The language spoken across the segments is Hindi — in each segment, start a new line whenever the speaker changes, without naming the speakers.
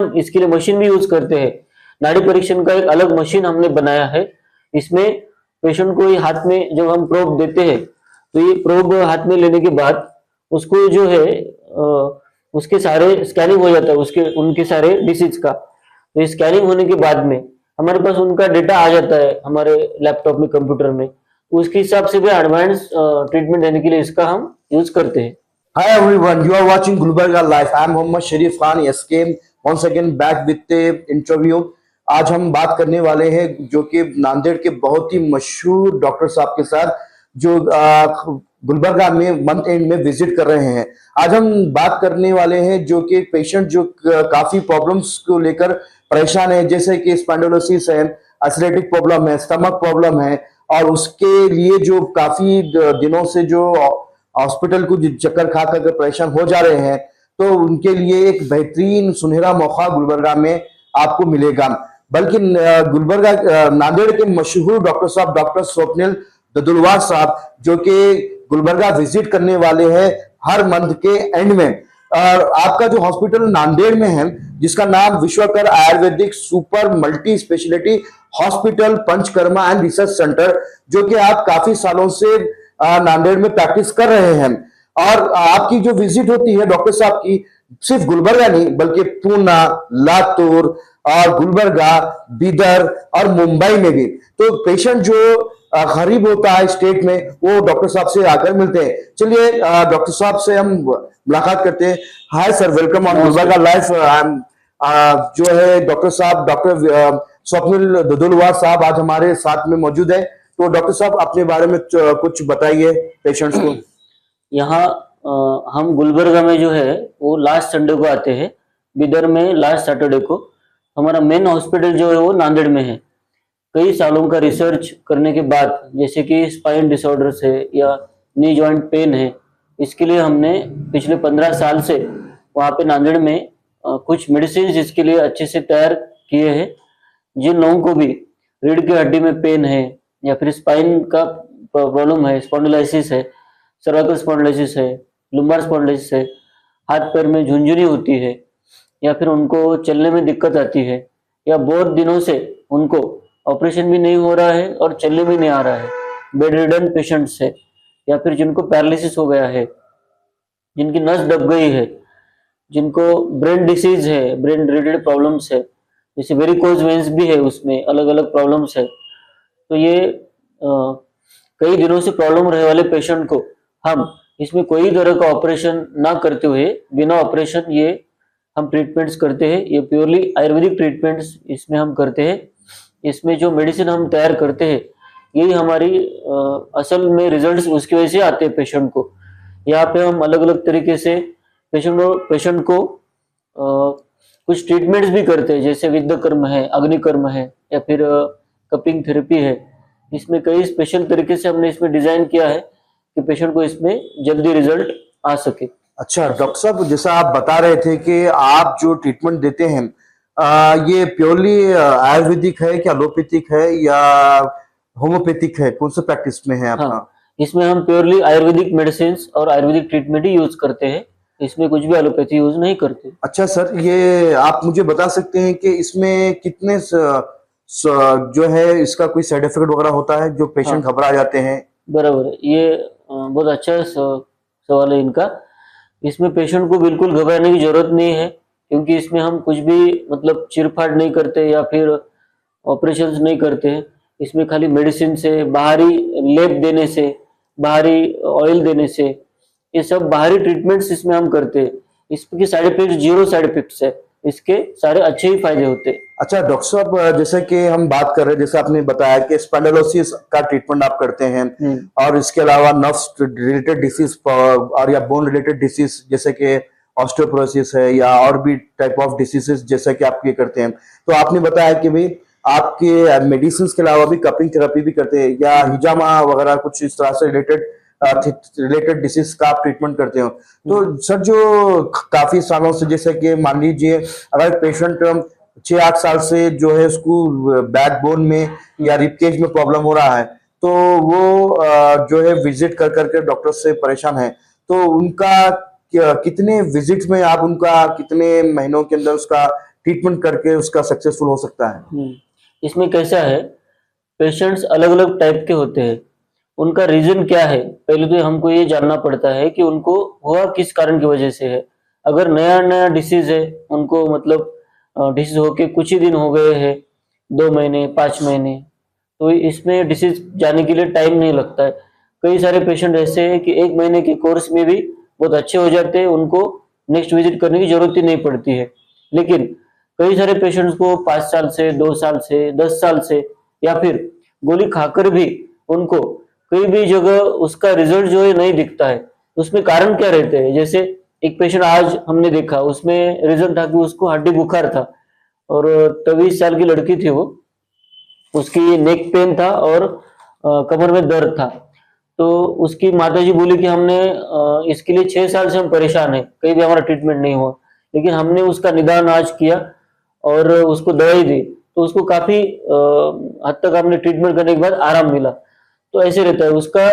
हम इसके लिए मशीन भी यूज करते हैं। नाड़ी परीक्षण का एक अलग मशीन हमने बनाया है। इसमें पेशेंट को ये हाथ में जब हम प्रोब देते हैं तो ये प्रोब हाथ में लेने के बाद उसको जो है उसके सारे स्कैनिंग हो जाता है, उसके उनके सारे डिसीज का। तो स्कैनिंग होने के बाद में हमारे पास उनका डेटा आ जाता है हमारे लैपटॉप में, कंप्यूटर में। उसके हिसाब से भी एडवांस ट्रीटमेंट देने के लिए इसका हम यूज करते हैं।
Hi everyone, you are watching Gulbarga Live. I am Mohammad Sharif Khan. Yes, came once again back with the interview. आज हम बात करने वाले हैं जो कि नांदेड़ के बहुत ही मशहूर डॉक्टर साहब के साथ जो गुलबर्गा में मंथ एंड में विजिट कर रहे हैं। आज हम बात करने वाले हैं जो कि पेशेंट जो काफी प्रॉब्लम्स को लेकर परेशान है, जैसे कि स्पॉन्डिलोसिस है, अल्सरेटिव प्रॉब्लम है, स्टमक प्रॉब्लम है, और उसके लिए जो काफी दिनों से जो हॉस्पिटल को चक्कर खा कर परेशान हो जा रहे हैं, तो उनके लिए एक बेहतरीन सुनहरा मौका गुलबर्गा में आपको मिलेगा। बल्कि गुलबर्गा नांदेड़ के मशहूर डॉक्टर साहब डॉक्टर स्वप्निल ददुलवार साहब जो कि गुलबर्गा विजिट करने वाले हैं हर मंथ के एंड में। और आपका जो हॉस्पिटल नांदेड़ में है जिसका नाम Vishwakar ayurvedic super multi speciality hospital Panchakarma and research centre, जो कि आप काफी सालों से नांदेड़ में प्रैक्टिस कर रहे हैं। और आपकी जो विजिट होती है डॉक्टर साहब की सिर्फ गुलबर्गा नहीं बल्कि पूना, लातूर और गुलबर्गा, बीदर और मुंबई में भी। तो पेशेंट जो गरीब होता है स्टेट में वो डॉक्टर साहब से आकर मिलते हैं। चलिए डॉक्टर साहब से हम मुलाकात करते हैं। Hi sir, welcome on Gulbarga live. जो है डॉक्टर साहब डॉक्टर स्वप्निल ददुलवार साहब आज हमारे साथ में मौजूद है। तो डॉक्टर साहब अपने बारे में कुछ बताइए पेशेंट्स को।
यहाँ हम गुलबर्गा में जो है वो लास्ट संडे को आते हैं, बिदर में लास्ट सैटरडे को। हमारा मेन हॉस्पिटल जो है वो नांदेड़ में है। कई सालों का रिसर्च करने के बाद, जैसे कि स्पाइन डिसऑर्डर्स है या नी जॉइंट पेन है, इसके लिए हमने पिछले 15 साल से वहाँ पे नांदेड़ में कुछ मेडिसिन इसके लिए अच्छे से तैयार किए हैं। जिन लोगों को भी रीढ़ की हड्डी में पेन है या फिर स्पाइन का प्रॉब्लम है, स्पॉन्डिलाइसिस है, सर्वाइकल स्पॉन्डिलाइसिस है, लुम्बार स्पॉन्डिलाइसिस है, हाथ पैर में झुनझुनी होती है, या फिर उनको चलने में दिक्कत आती है, या बहुत दिनों से उनको ऑपरेशन भी नहीं हो रहा है और चलने भी नहीं आ रहा है, बेड रिडन पेशेंट्स है, या फिर जिनको पैरालिसिस हो गया है, जिनकी नस दब गई है, जिनको ब्रेन डिसीज है, ब्रेन रिलेटेड प्रॉब्लम्स है, जैसे वेरिकोज वेन्स भी है, उसमें अलग अलग प्रॉब्लम्स है। तो ये कई दिनों से प्रॉब्लम रहे वाले पेशेंट को हम इसमें कोई तरह का ऑपरेशन ना करते हुए बिना ऑपरेशन ये हम ट्रीटमेंट्स करते हैं। ये प्योरली आयुर्वेदिक ट्रीटमेंट्स इसमें हम करते हैं। इसमें जो मेडिसिन हम तैयार करते हैं यही हमारी असल में रिजल्ट्स उसकी वजह से आते हैं पेशेंट को। यहाँ पे हम अलग अलग तरीके से पेशेंट को कुछ ट्रीटमेंट्स भी करते हैं, जैसे विद्यकर्म है, अग्निकर्म है, या फिर कपिंग थेरेपी है। इसमें कई स्पेशल तरीके से हमने इसमें डिजाइन किया है कि पेशेंट को इसमें जल्दी रिजल्ट आ सके।
अच्छा डॉक्टर साहब, जैसा आप बता रहे थे कि आप जो ट्रीटमेंट देते हैं ये प्योरली आयुर्वेदिक है क्या, एलोपैथिक है या होम्योपैथिक है, कौन सा प्रैक्टिस में है आपका?
हाँ, इसमें हम प्योरली आयुर्वेदिक मेडिसिन और आयुर्वेदिक ट्रीटमेंट ही यूज करते हैं, इसमें कुछ भी एलोपैथी यूज नहीं करते।
अच्छा सर, ये आप मुझे बता सकते हैं कि इसमें कितने जो है इसका कोई साइड इफेक्ट वगैरह होता है जो पेशेंट घबरा जाते हैं?
बराबर है, ये बहुत अच्छा सवाल है इनका। इसमें पेशेंट को बिल्कुल घबराने की जरूरत नहीं है, क्योंकि इसमें हम कुछ भी मतलब चिरफाड़ नहीं करते या फिर ऑपरेशंस नहीं करते हैं। इसमें खाली मेडिसिन से, बाहरी लेप देने से, बाहरी ऑयल देने से, ये सब बाहरी ट्रीटमेंट्स इसमें हम करते हैं। इसके side effect zero side effects है, इसके सारे अच्छे ही फायदे होते हैं।
अच्छा डॉक्टर साहब, जैसे कि हम बात कर रहे हैं, जैसे आपने बताया कि स्पॉन्डिलोसिस का ट्रीटमेंट आप करते हैं और इसके अलावा नर्व्स रिलेटेड डिसीज और या बोन रिलेटेड डिसीज जैसे कि ऑस्टियोपोरोसिस है या और भी टाइप ऑफ डिसीजेस जैसे कि आप ये करते हैं। तो आपने बताया कि भाई आपके मेडिसिन के अलावा भी कपिंग थेरेपी भी करते हैं या हिजामा वगैरह कुछ इस तरह से रिलेटेड डिसीज का आप ट्रीटमेंट करते हो। तो सर जो काफी सालों से, जैसे कि मान लीजिए अगर पेशेंट 6-8 साल से जो है उसको बैकबोन में या रिपकेज में प्रॉब्लम हो रहा है, तो वो जो है विजिट कर करके डॉक्टर से परेशान है, तो उनका कितने विजिट्स में आप उनका कितने महीनों के अंदर उसका ट्रीटमेंट करके उसका सक्सेसफुल हो सकता है?
इसमें कैसा है, पेशेंट्स अलग अलग टाइप के होते हैं, उनका रीजन क्या है पहले तो हमको ये जानना पड़ता है कि उनको हुआ किस कारण की वजह से है। अगर नया नया डिसीज है, उनको मतलब डिसीज होके कुछ ही दिन हो गए हैं, 2 महीने 5 महीने, तो इसमें डिसीज जाने के लिए टाइम नहीं लगता है। कई सारे पेशेंट ऐसे हैं कि 1 महीने के कोर्स में भी बहुत अच्छे हो जाते हैं, उनको नेक्स्ट विजिट करने की जरूरत ही नहीं पड़ती है। लेकिन कई सारे पेशेंट्स को 5 साल से, 2 साल से, 10 साल से, या फिर गोली खाकर भी उनको कई भी जगह उसका रिजल्ट जो है नहीं दिखता है। उसमें कारण क्या रहते हैं? जैसे एक पेशेंट आज हमने देखा, उसमें रिजल्ट था कि उसको हड्डी बुखार था और 23 साल की लड़की थी वो, उसकी नेक पेन था और कमर में दर्द था। तो उसकी माताजी बोली कि हमने इसके लिए 6 साल से हम परेशान हैं, कहीं भी हमारा ट्रीटमेंट नहीं हुआ, लेकिन हमने उसका निदान आज किया और उसको दवाई दी, तो उसको काफी हद तक हमने ट्रीटमेंट करने के बाद आराम मिला। तो ऐसे रहता है उसका।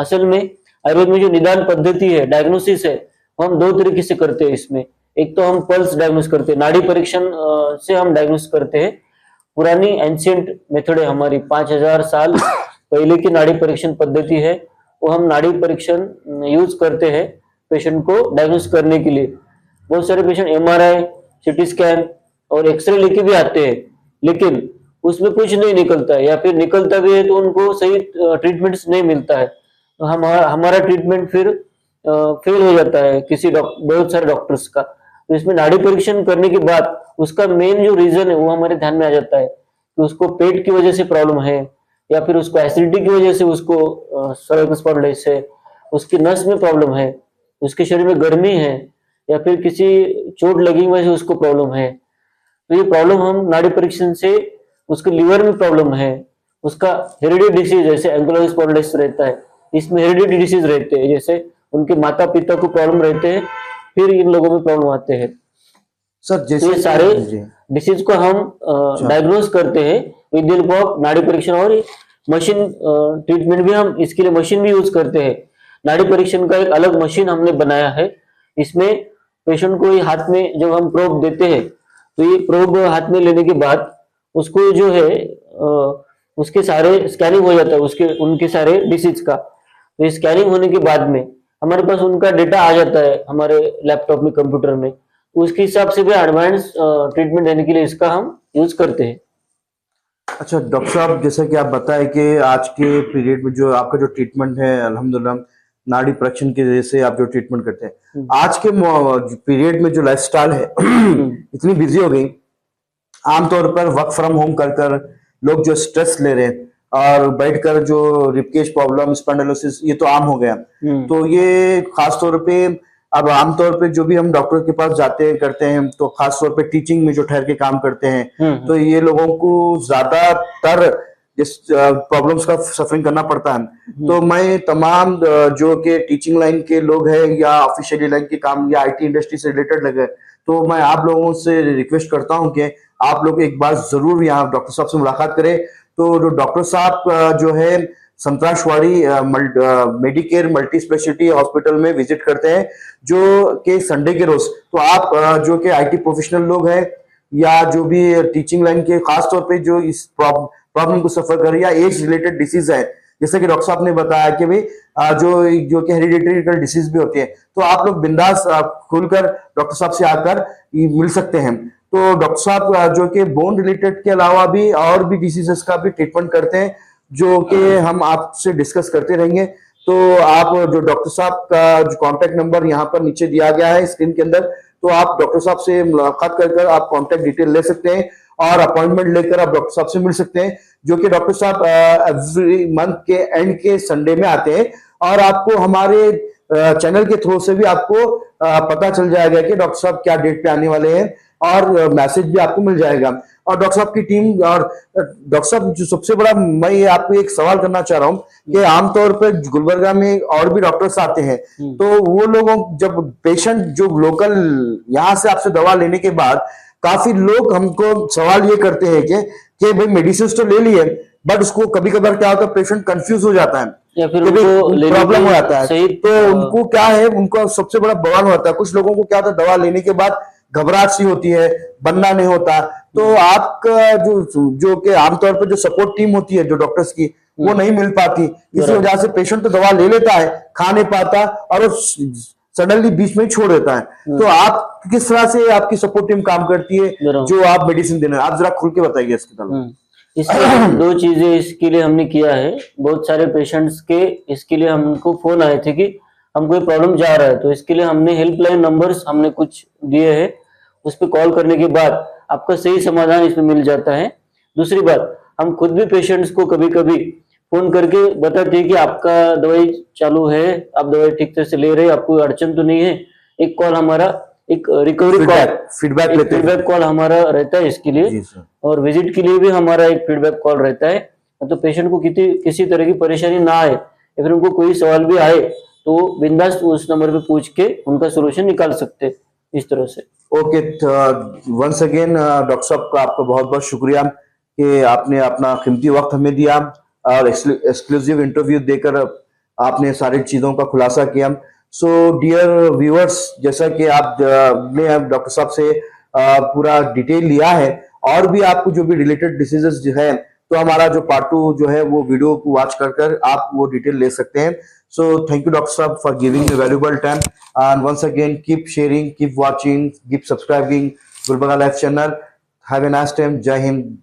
असल में आयुर्वेद में जो निदान पद्धति है, डायग्नोसिस है, वो हम 2 तरीके से करते हैं इसमें। एक तो हम पल्स डायग्नोस करते हैं, नाड़ी परीक्षण से हम डायग्नोस करते हैं। पुरानी एंशियंट मेथड है हमारी, 5000 साल पहले की नाड़ी परीक्षण पद्धति है, वो हम नाड़ी परीक्षण यूज करते हैं पेशेंट को डायग्नोस करने के लिए। बहुत सारे पेशेंट एमआरआई, सीटी स्कैन और एक्सरे लेके भी आते हैं, लेकिन उसमें कुछ नहीं निकलता है, या फिर निकलता भी है तो उनको सही ट्रीटमेंट नहीं मिलता है। तो हमारा ट्रीटमेंट फिर फेल हो जाता है बहुत सारे डॉक्टर्स का। तो इसमें नाड़ी परीक्षण करने के बाद उसका मेन जो रीजन है वो हमारे ध्यान में आ जाता है कि उसको पेट की वजह से प्रॉब्लम है, या फिर उसको एसिडिटी की वजह से उसको सर्वाइकल स्पॉन्डिलाइटिस है, उसकी नस में प्रॉब्लम है, उसके शरीर में गर्मी है, या फिर किसी चोट लगी वजह से उसको प्रॉब्लम है। तो ये प्रॉब्लम हम नाड़ी परीक्षण से, उसके लीवर में प्रॉब्लम है, उसका हेरिडिटी डिसीज जैसे एंकिलोजिंग स्पॉन्डिलाइटिस रहता है, इसमें हेरिडिटी डिसीज रहते हैं, जैसे उनके माता पिता को प्रॉब्लम रहते हैं, फिर इन लोगों में प्रॉब्लम आते हैं।
सर
तो
जैसे
ये सारे
जी
डिसीज को हम डायग्नोज करते हैं विद द हेल्प ऑफ नाड़ी परीक्षण, और मशीन ट्रीटमेंट भी हम इसके लिए मशीन भी यूज करते हैं। नाड़ी परीक्षण का एक अलग मशीन हमने बनाया है। इसमें पेशेंट को ये हाथ में जब हम प्रोब देते हैं, तो ये प्रोब हाथ में लेने के बाद उसको जो है उसके सारे स्कैनिंग हो जाता है, उनके सारे डिसीज का। तो ये स्कैनिंग होने के बाद में हमारे पास उनका डेटा आ जाता है हमारे लैपटॉप में, कंप्यूटर में। उसके हिसाब से भी एडवांस ट्रीटमेंट देने के लिए इसका हम यूज करते हैं।
अच्छा डॉक्टर साहब, जैसा कि आप बताएं कि आज के पीरियड में जो आपका जो ट्रीटमेंट है, अल्हम्दुलिल्लाह नाड़ी परीक्षण की वजह से आप जो ट्रीटमेंट करते हैं, आज के पीरियड में जो लाइफस्टाइल है इतनी बिजी हो गई, आमतौर पर वर्क फ्रॉम होम कर कर लोग जो स्ट्रेस ले रहे हैं और बैठकर जो रिपकेज प्रॉब्लम, स्पॉन्डिलोसिस, ये तो आम हो गया। तो ये खास तौर पे अब आमतौर पे जो भी हम डॉक्टर के पास जाते हैं करते हैं, तो खास तौर पे टीचिंग में जो ठहर के काम करते हैं, तो ये लोगों को ज्यादातर इस प्रॉब्लम्स का सफरिंग करना पड़ता है। तो मैं तमाम जो के टीचिंग लाइन के लोग हैं या ऑफिशियली लाइन के काम या आईटी इंडस्ट्री से रिलेटेड लगे, तो मैं आप लोगों से रिक्वेस्ट करता हूं कि आप लोग एक बार जरूर यहाँ डॉक्टर साहब से मुलाकात करें। तो जो डॉक्टर साहब जो है Santraswadi Medicare multi speciality hospital में विजिट करते हैं, जो कि संडे के रोज। तो आप जो कि आईटी प्रोफेशनल लोग हैं या जो भी टीचिंग लाइन के, खास तौर पे जो इस प्रॉब्लम को सफर कर, या एज रिलेटेड डिसीज है, जैसे कि डॉक्टर साहब ने बताया कि भाई जो कि हेरिडिटरी डिसीज भी होती है, तो आप लोग बिंदास खुलकर डॉक्टर साहब से आकर मिल सकते हैं। तो डॉक्टर साहब जो कि बोन रिलेटेड के अलावा भी और भी डिसीजेस का भी ट्रीटमेंट करते हैं, जो कि हम आपसे डिस्कस करते रहेंगे। तो आप जो डॉक्टर साहब का जो कॉन्टेक्ट नंबर यहाँ पर नीचे दिया गया है स्क्रीन के अंदर, तो आप डॉक्टर साहब से मुलाकात कर आप कॉन्टेक्ट डिटेल ले सकते हैं और अपॉइंटमेंट लेकर आप डॉक्टर साहब से मिल सकते हैं, जो कि डॉक्टर साहब एवरी मंथ के एंड के संडे में आते हैं। और आपको हमारे चैनल के थ्रू से भी आपको पता चल जाएगा कि डॉक्टर साहब क्या डेट पे आने वाले हैं, और मैसेज भी आपको मिल जाएगा। और डॉक्टर साहब की टीम, और डॉक्टर साहब जो सबसे बड़ा, मैं आपको एक सवाल करना चाह रहा हूँ कि आमतौर पर गुलबर्गा में और भी डॉक्टर्स आते हैं, तो वो लोगों, जब पेशेंट जो लोकल यहाँ से आपसे दवा लेने के बाद, काफी लोग हमको सवाल ये करते हैं कि भाई मेडिसिन तो ले लिए, बट उसको कभी कभार क्या होता है, पेशेंट कंफ्यूज हो जाता है
या फिर
प्रॉब्लम हो जाता है।
सही
तो उनको क्या है, उनको सबसे बड़ा बवाल होता है। कुछ लोगों को क्या होता है, दवा लेने के बाद घबराहट सी होती है, बनना नहीं होता, तो आपका जो कि आमतौर पर जो सपोर्ट टीम होती है जो डॉक्टर्स की, वो नहीं मिल पाती, इसी वजह से पेशेंट तो दवा ले लेता है, खा नहीं पाता और वो सडनली बीच में ही छोड़ देता है। तो आप किस तरह से आपकी सपोर्ट टीम काम करती है जो आप मेडिसिन देना, आप जरा खुल के बताइए इसके तरफ।
इसके दो चीजें इसके लिए हमने किया है। बहुत सारे पेशेंट्स के इसके लिए हमको फोन आए थे कि हमको ये प्रॉब्लम जा रहा है, तो इसके लिए हमने हेल्पलाइन नंबर्स हमने कुछ दिए हैं, उस पर कॉल करने के बाद आपका सही समाधान इसमें मिल जाता है। दूसरी बात, हम खुद भी पेशेंट्स को कभी कभी फोन करके बताते हैं कि आपका दवाई चालू है, आप दवाई ठीक तरह से ले रहे हैं, आपको अड़चन तो नहीं है। एक कॉल हमारा, एक रिकवरी कॉल, फीडबैक कॉल हमारा रहता है इसके लिए, और विजिट के लिए भी हमारा एक फीडबैक कॉल रहता है। तो पेशेंट को किसी तरह की परेशानी ना आए या फिर उनको कोई सवाल भी आए तो बिंदास उस नंबर पे पूछ के उनका सोल्यूशन निकाल सकते हैं इस तरह से।
ओके, वंस अगेन डॉक्टर साहब का आपका बहुत बहुत शुक्रिया कि आपने अपना कीमती वक्त हमें दिया और एक्सक्लूसिव इंटरव्यू देकर आपने सारी चीजों का खुलासा किया। सो डियर व्यूअर्स, जैसा कि आपने डॉक्टर साहब से पूरा डिटेल लिया है, और भी आपको जो भी रिलेटेड डिसीजेस जो है, तो हमारा जो पार्ट 2 जो है वो वीडियो को वॉच कर आप वो डिटेल ले सकते हैं। सो थैंक यू डॉक्टर साहब for giving a valuable time, and once again keep sharing, keep watching, keep subscribing Gulbarga life channel. Have a nice time. Jai Hind.